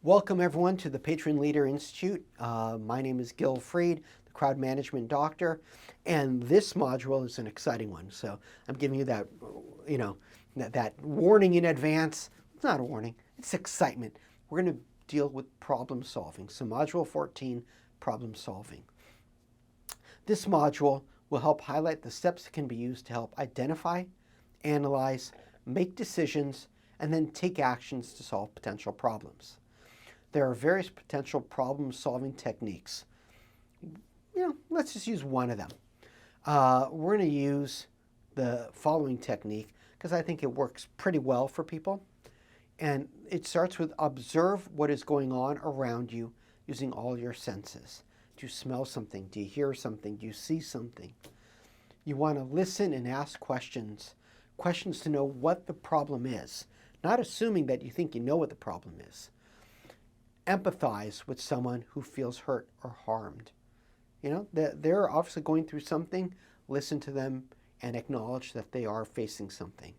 Welcome everyone to the Patron Leader Institute. My name is Gil Freed, the crowd management doctor, and this module is an exciting one. So I'm giving you that, that warning in advance. It's not a warning, it's excitement. We're going to deal with problem solving. So module 14, problem solving. This module will help highlight the steps that can be used to help identify, analyze, make decisions, and then take actions to solve potential problems. There are various potential problem-solving techniques. Let's just use one of them. We're going to use the following technique because I think it works pretty well for people. And it starts with observe what is going on around you using all your senses. Do you smell something? Do you hear something? Do you see something? You want to listen and ask questions. Questions to know what the problem is, not assuming that you think you know what the problem is. Empathize with someone who feels hurt or harmed. They're obviously going through something. Listen to them and acknowledge that they are facing something.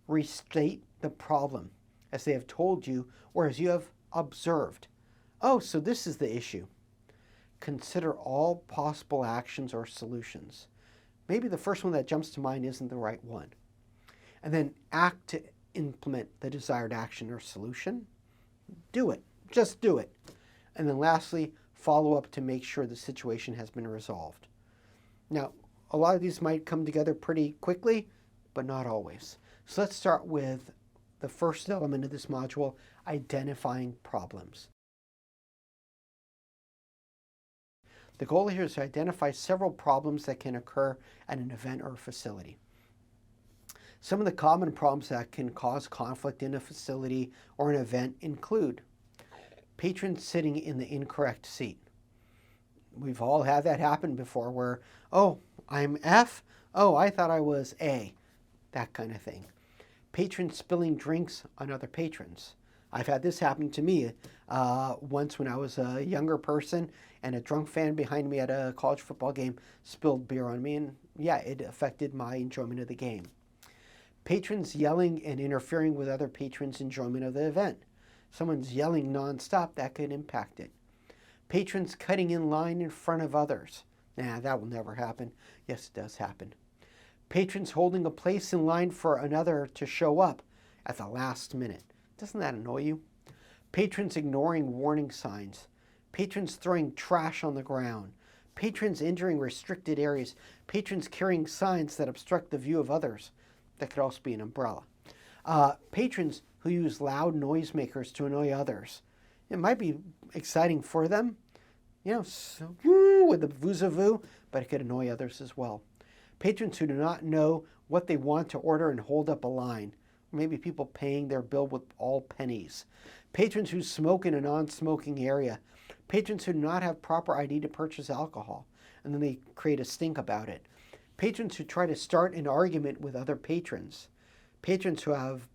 Restate the problem as they have told you or as you have observed. Oh, so this is the issue. Consider all possible actions or solutions. Maybe the first one that jumps to mind isn't the right one. And then act to implement the desired action or solution. Do it. Just do it. And then lastly, follow up to make sure the situation has been resolved. Now, a lot of these might come together pretty quickly, but not always. So let's start with the first element of this module, identifying problems. The goal here is to identify several problems that can occur at an event or a facility. Some of the common problems that can cause conflict in a facility or an event include patrons sitting in the incorrect seat. We've all had that happen before where, oh, I'm F, oh, I thought I was A, that kind of thing. Patrons spilling drinks on other patrons. I've had this happen to me once when I was a younger person and a drunk fan behind me at a college football game spilled beer on me, and yeah, it affected my enjoyment of the game. Patrons yelling and interfering with other patrons' enjoyment of the event. Someone's yelling nonstop, that could impact it. Patrons cutting in line in front of others. Nah, that will never happen. Yes, it does happen. Patrons holding a place in line for another to show up at the last minute. Doesn't that annoy you? Patrons ignoring warning signs. Patrons throwing trash on the ground. Patrons entering restricted areas. Patrons carrying signs that obstruct the view of others. That could also be an umbrella. Patrons who use loud noisemakers to annoy others. It might be exciting for them, so, with the voo-za-voo, but it could annoy others as well. Patrons who do not know what they want to order and hold up a line. Maybe people paying their bill with all pennies. Patrons who smoke in a non-smoking area. Patrons who do not have proper ID to purchase alcohol, and then they create a stink about it. Patrons who try to start an argument with other patrons. Patrons who have,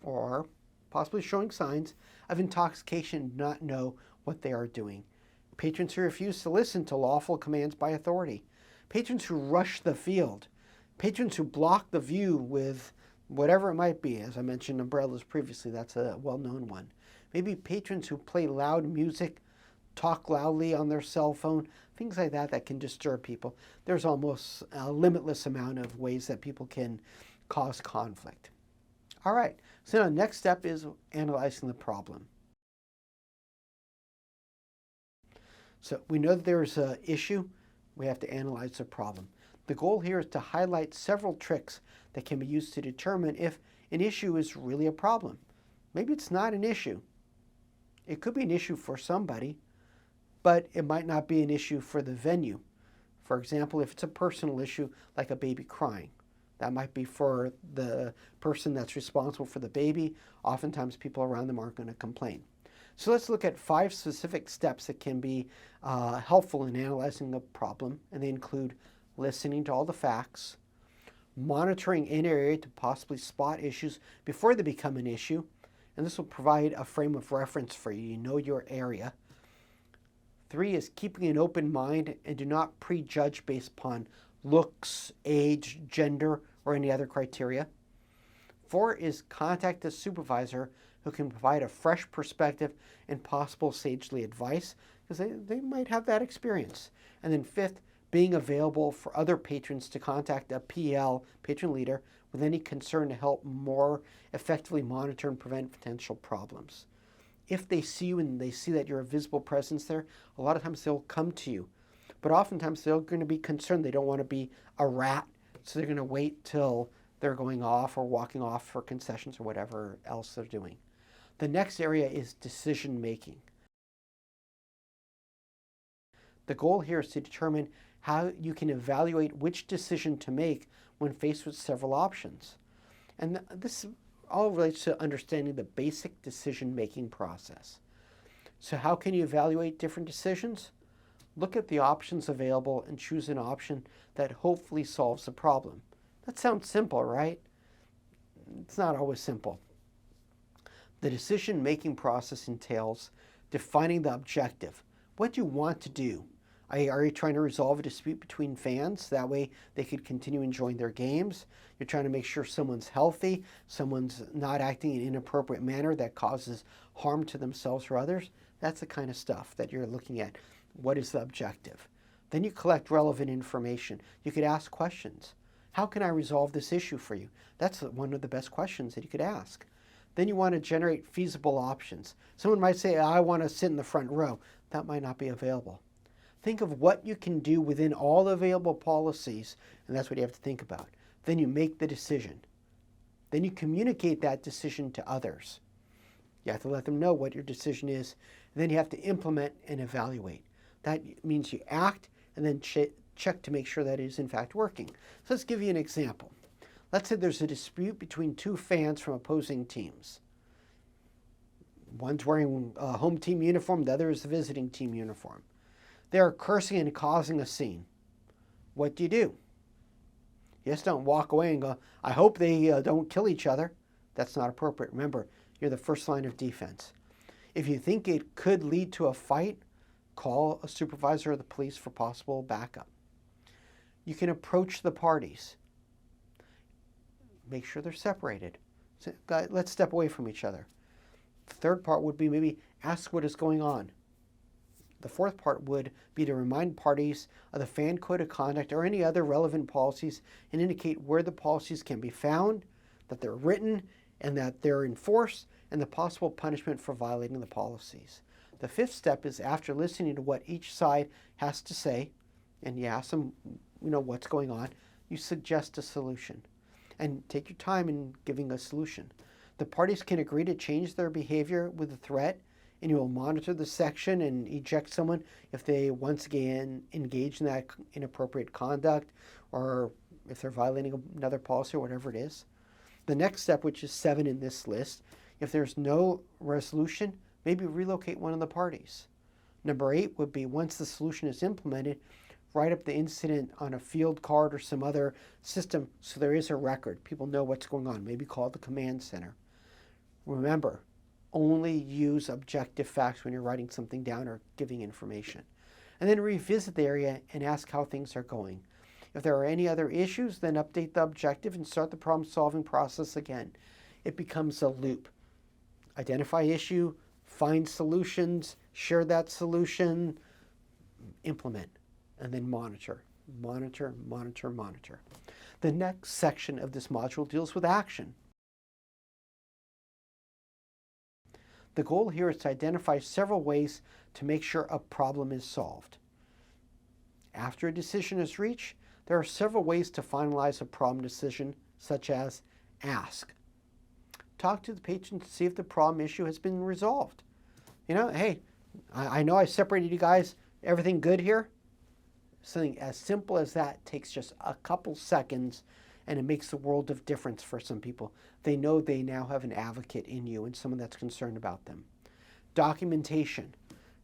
or possibly showing signs of intoxication, do not know what they are doing. Patrons who refuse to listen to lawful commands by authority. Patrons who rush the field. Patrons who block the view with whatever it might be. As I mentioned, umbrellas previously, that's a well-known one. Maybe patrons who play loud music, talk loudly on their cell phone, things like that that can disturb people. There's almost a limitless amount of ways that people can cause conflict. All right, so now the next step is analyzing the problem. So we know that there's an issue. We have to analyze the problem. The goal here is to highlight several tricks that can be used to determine if an issue is really a problem. Maybe it's not an issue. It could be an issue for somebody, but it might not be an issue for the venue. For example, if it's a personal issue like a baby crying, that might be for the person that's responsible for the baby. Oftentimes people around them aren't going to complain. So let's look at 5 specific steps that can be helpful in analyzing the problem, and they include listening to all the facts, monitoring an area to possibly spot issues before they become an issue, and this will provide a frame of reference for you. You know your area. 3 is keeping an open mind and do not prejudge based upon looks, age, gender, or any other criteria. 4 is contact the supervisor who can provide a fresh perspective and possible sagely advice, because they might have that experience. And then fifth, being available for other patrons to contact a PL, patron leader, with any concern to help more effectively monitor and prevent potential problems. If they see you and they see that you're a visible presence there, a lot of times they'll come to you. But oftentimes they're going to be concerned. They don't want to be a rat, so they're going to wait till they're going off or walking off for concessions or whatever else they're doing. The next area is decision making. The goal here is to determine how you can evaluate which decision to make when faced with several options. And this all relates to understanding the basic decision-making process. So how can you evaluate different decisions? Look at the options available and choose an option that hopefully solves the problem. That sounds simple, right? It's not always simple. The decision-making process entails defining the objective. What do you want to do? Are you trying to resolve a dispute between fans? That way they could continue enjoying their games. You're trying to make sure someone's healthy, someone's not acting in an inappropriate manner that causes harm to themselves or others. That's the kind of stuff that you're looking at. What is the objective? Then you collect relevant information. You could ask questions. How can I resolve this issue for you? That's one of the best questions that you could ask. Then you want to generate feasible options. Someone might say, I want to sit in the front row. That might not be available. Think of what you can do within all the available policies, and that's what you have to think about. Then you make the decision. Then you communicate that decision to others. You have to let them know what your decision is, and then you have to implement and evaluate. That means you act and then check to make sure that it is in fact working. So let's give you an example. Let's say there's a dispute between two fans from opposing teams. One's wearing a home team uniform, the other is the visiting team uniform. They are cursing and causing a scene. What do? You just don't walk away and go, I hope they don't kill each other. That's not appropriate. Remember, you're the first line of defense. If you think it could lead to a fight, call a supervisor or the police for possible backup. You can approach the parties. Make sure they're separated. So, let's step away from each other. The third part would be maybe ask what is going on. The fourth part would be to remind parties of the fan code of conduct or any other relevant policies and indicate where the policies can be found, that they're written, and that they're enforced, and the possible punishment for violating the policies. The fifth step is, after listening to what each side has to say, and you ask them, what's going on, you suggest a solution. And take your time in giving a solution. The parties can agree to change their behavior with a threat, and you will monitor the section and eject someone if they once again engage in that inappropriate conduct or if they're violating another policy or whatever it is. The next step, which is 7 in this list, if there's no resolution, maybe relocate one of the parties. Number 8 would be, once the solution is implemented, write up the incident on a field card or some other system so there is a record. People know what's going on. Maybe call the command center. Remember, only use objective facts when you're writing something down or giving information. And then revisit the area and ask how things are going. If there are any other issues, then update the objective and start the problem-solving process again. It becomes a loop. Identify issue, find solutions, share that solution, implement, and then monitor. Monitor, monitor, monitor. The next section of this module deals with action. The goal here is to identify several ways to make sure a problem is solved. After a decision is reached, there are several ways to finalize a problem decision, such as ask. Talk to the patron to see if the problem issue has been resolved. Hey, I know I separated you guys. Everything good here? Something as simple as that takes just a couple seconds, and it makes a world of difference for some people. They know they now have an advocate in you and someone that's concerned about them. Documentation.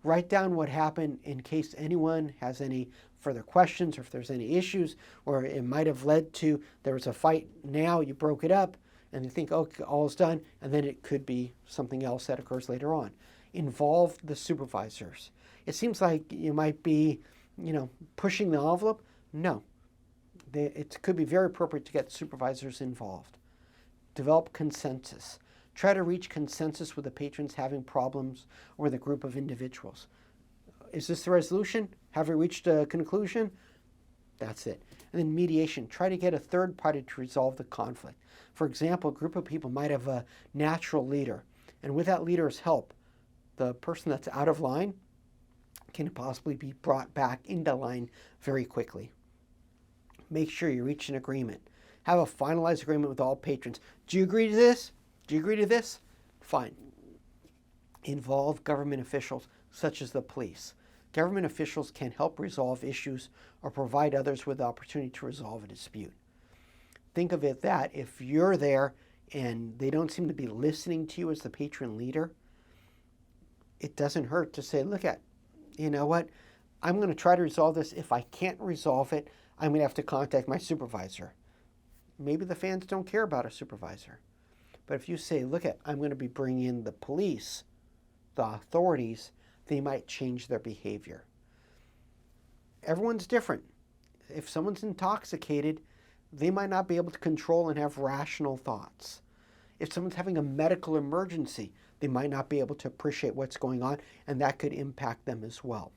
Write down what happened in case anyone has any further questions or if there's any issues, or it might have led to there was a fight, now you broke it up, and you think, okay, all is done, and then it could be something else that occurs later on. Involve the supervisors. It seems like you might be, pushing the envelope. No. It could be very appropriate to get supervisors involved. Develop consensus. Try to reach consensus with the patrons having problems or with a group of individuals. Is this the resolution? Have we reached a conclusion? That's it. And then mediation. Try to get a third party to resolve the conflict. For example, a group of people might have a natural leader, and with that leader's help, the person that's out of line can possibly be brought back into line very quickly. Make sure you reach an agreement. Have a finalized agreement with all patrons. Do you agree to this? Do you agree to this? Fine. Involve government officials, such as the police. Government officials can help resolve issues or provide others with the opportunity to resolve a dispute. Think of it that if you're there and they don't seem to be listening to you as the patron leader, it doesn't hurt to say, look at, you know what, I'm going to try to resolve this. If I can't resolve it, I'm going to have to contact my supervisor. Maybe the fans don't care about a supervisor. But if you say, look at, I'm going to be bringing in the police, the authorities, they might change their behavior. Everyone's different. If someone's intoxicated, they might not be able to control and have rational thoughts. If someone's having a medical emergency, they might not be able to appreciate what's going on, and that could impact them as well.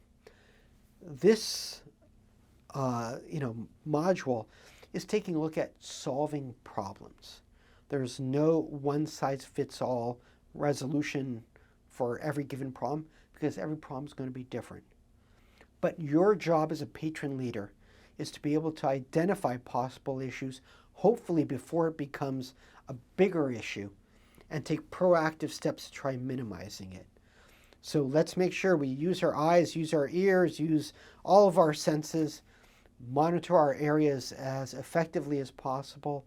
This module is taking a look at solving problems. There's no one-size-fits-all resolution for every given problem because every problem is going to be different. But your job as a patron leader is to be able to identify possible issues, hopefully before it becomes a bigger issue, and take proactive steps to try minimizing it. So let's make sure we use our eyes, use our ears, use all of our senses, monitor our areas as effectively as possible.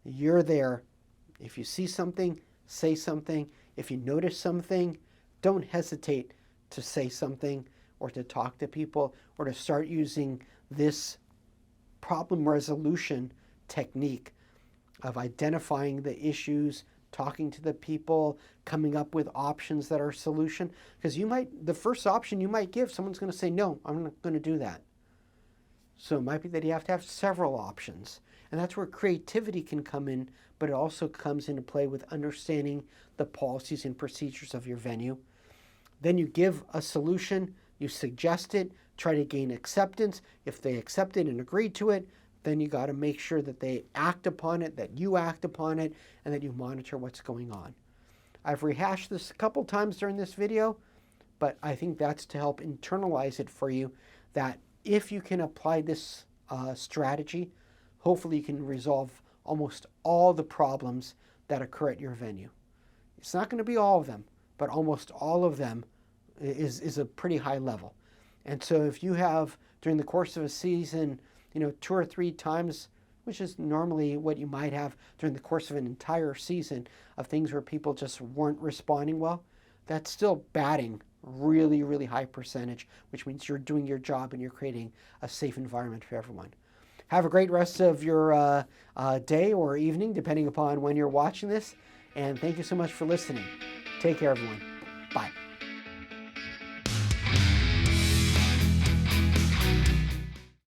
You're there. If you see something, say something. If you notice something, don't hesitate to say something or to talk to people or to start using this problem resolution technique of identifying the issues, talking to the people, coming up with options that are a solution. Because the first option you might give, someone's going to say, no, I'm not going to do that. So it might be that you have to have several options. And that's where creativity can come in, but it also comes into play with understanding the policies and procedures of your venue. Then you give a solution, you suggest it, try to gain acceptance. If they accept it and agree to it, then you got to make sure that they act upon it, that you act upon it, and that you monitor what's going on. I've rehashed this a couple times during this video, but I think that's to help internalize it for you, that if you can apply this strategy, hopefully you can resolve almost all the problems that occur at your venue. It's not going to be all of them, but almost all of them is a pretty high level. And so if you have, during the course of a season, 2 or 3 times, which is normally what you might have during the course of an entire season of things where people just weren't responding well, that's still batting really, really high percentage, which means you're doing your job and you're creating a safe environment for everyone. Have a great rest of your day or evening, depending upon when you're watching this. And thank you so much for listening. Take care, everyone. Bye.